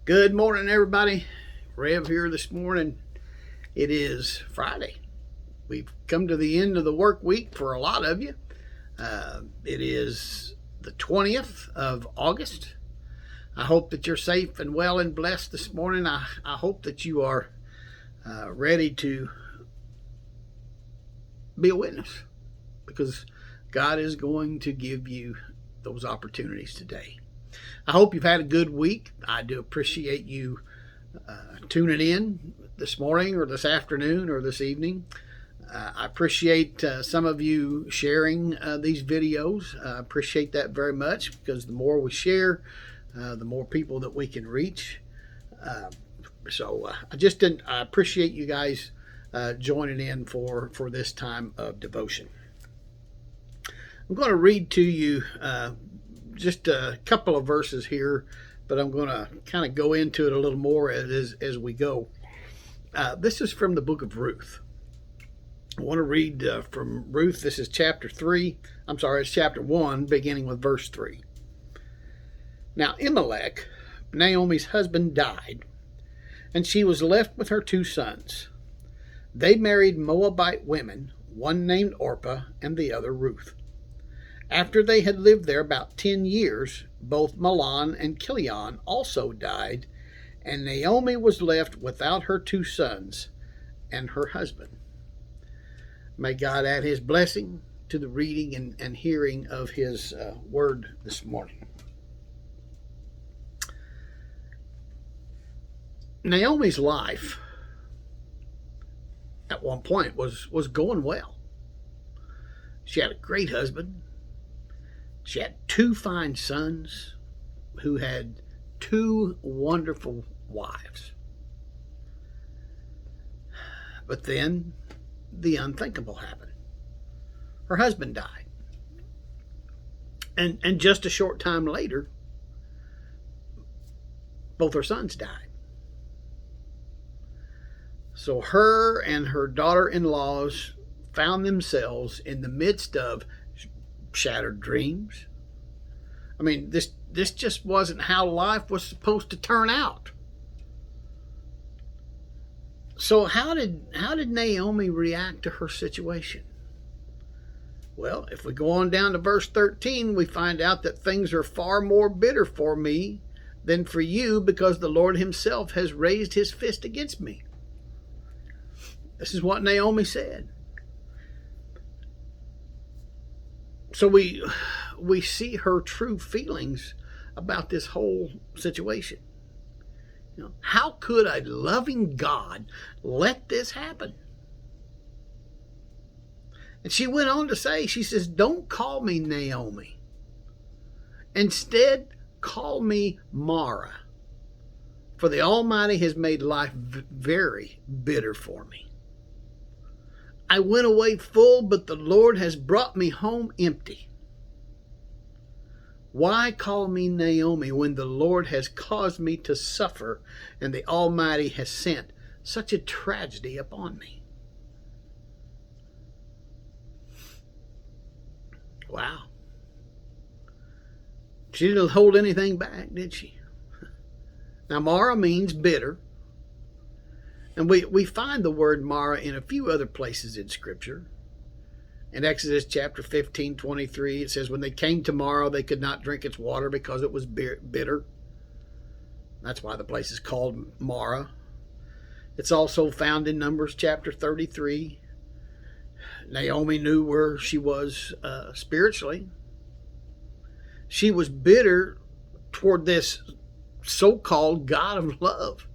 Good morning, everybody. Rev here this morning. It is Friday. We've come to the end of the work week for a lot of you. It is the 20th of August. I hope that you're safe and well and blessed this morning. I hope that you are ready to be a witness, because God is going to give you those opportunities today. I hope you've had a good week. I do appreciate you tuning in this morning or this afternoon or this evening. I appreciate some of you sharing these videos. I appreciate that very much, because the more we share, the more people that we can reach. I appreciate you guys joining in for this time of devotion. I'm going to read to you just a couple of verses here, but I'm going to kind of go into it a little more as we go. This is from the book of Ruth. I want to read from Ruth. This is chapter 1, beginning with verse 3. Now Elimelech, Naomi's husband, died, and she was left with her 2 sons. They married Moabite women, one named Orpah and the other Ruth. After they had lived there about 10 years, both Mahlon and Chilion also died, and Naomi was left without her 2 sons and her husband. May God add his blessing to the reading and hearing of his word this morning. Naomi's life at one point was going well. She had a great husband. She had 2 fine sons who had 2 wonderful wives. But then the unthinkable happened. Her husband died. And just a short time later, both her sons died. So her and her daughter-in-laws found themselves in the midst of shattered dreams. I mean, this just wasn't how life was supposed to turn out. So how did Naomi react to her situation? Well, if we go on down to verse 13, we find out that things are far more bitter for me than for you, because the Lord himself has raised his fist against me. This is what Naomi said. So we see her true feelings about this whole situation. You know, how could a loving God let this happen? And she went on to say, she says, "Don't call me Naomi. Instead, call me Mara, for the Almighty has made life very bitter for me. I went away full, but the Lord has brought me home empty. Why call me Naomi when the Lord has caused me to suffer and the Almighty has sent such a tragedy upon me?" Wow. She didn't hold anything back, did she? Now, Mara means bitter. And we find the word Mara in a few other places in Scripture. In Exodus chapter 15:23, it says, when they came to Mara, they could not drink its water because it was bitter. That's why the place is called Mara. It's also found in Numbers chapter 33. Naomi knew where she was spiritually. She was bitter toward this so-called God of love.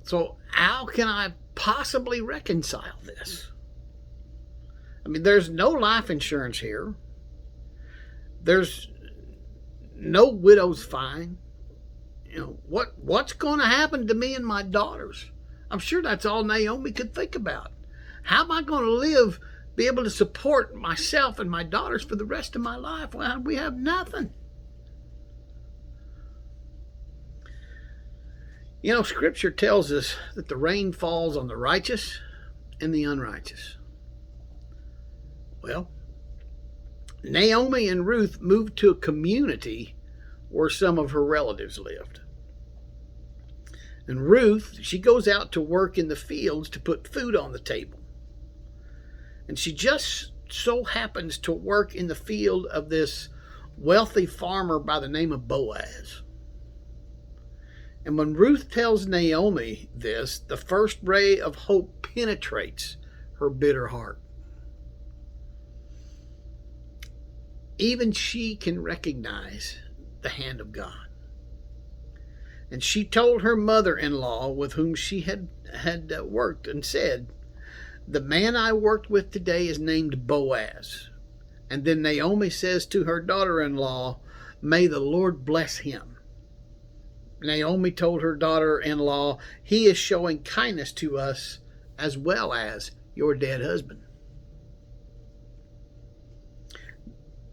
So how can I possibly reconcile this? I mean, there's no life insurance here. There's no widow's fine. You know, what's going to happen to me and my daughters? I'm sure that's all Naomi could think about. How am I going to be able to support myself and my daughters for the rest of my life? Well, we have nothing. You know, Scripture tells us that the rain falls on the righteous and the unrighteous. Well, Naomi and Ruth moved to a community where some of her relatives lived. And Ruth, she goes out to work in the fields to put food on the table. And she just so happens to work in the field of this wealthy farmer by the name of Boaz. And when Ruth tells Naomi this, the first ray of hope penetrates her bitter heart. Even she can recognize the hand of God. And she told her mother-in-law, with whom she had worked, and said, "The man I worked with today is named Boaz." And then Naomi says to her daughter-in-law, "May the Lord bless him." Naomi told her daughter-in-law, "He is showing kindness to us as well as your dead husband."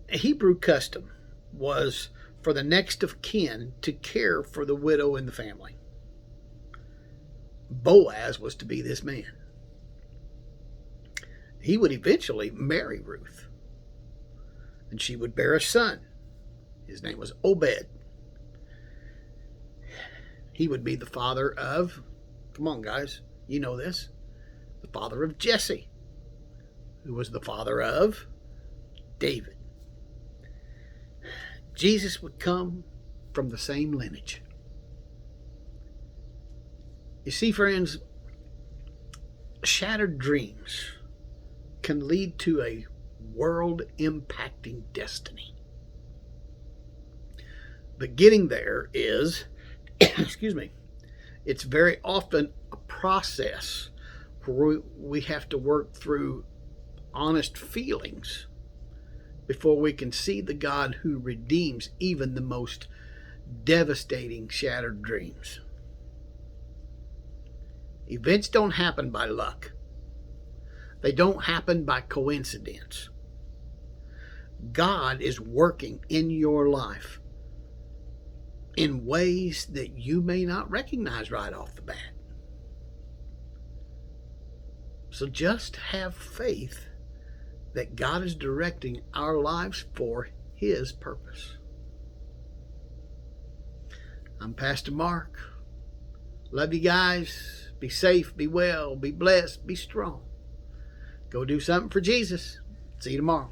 A Hebrew custom was for the next of kin to care for the widow in the family. Boaz was to be this man. He would eventually marry Ruth, and she would bear a son. His name was Obed. He would be the father of, come on guys, you know this, the father of Jesse, who was the father of David. Jesus would come from the same lineage. You see, friends, shattered dreams can lead to a world-impacting destiny. But getting there is, excuse me, it's very often a process where we have to work through honest feelings before we can see the God who redeems even the most devastating shattered dreams. Events don't happen by luck. They don't happen by coincidence. God is working in your life in ways that you may not recognize right off the bat. So just have faith that God is directing our lives for His purpose. I'm Pastor Mark. Love you guys. Be safe, be well, be blessed, be strong. Go do something for Jesus. See you tomorrow.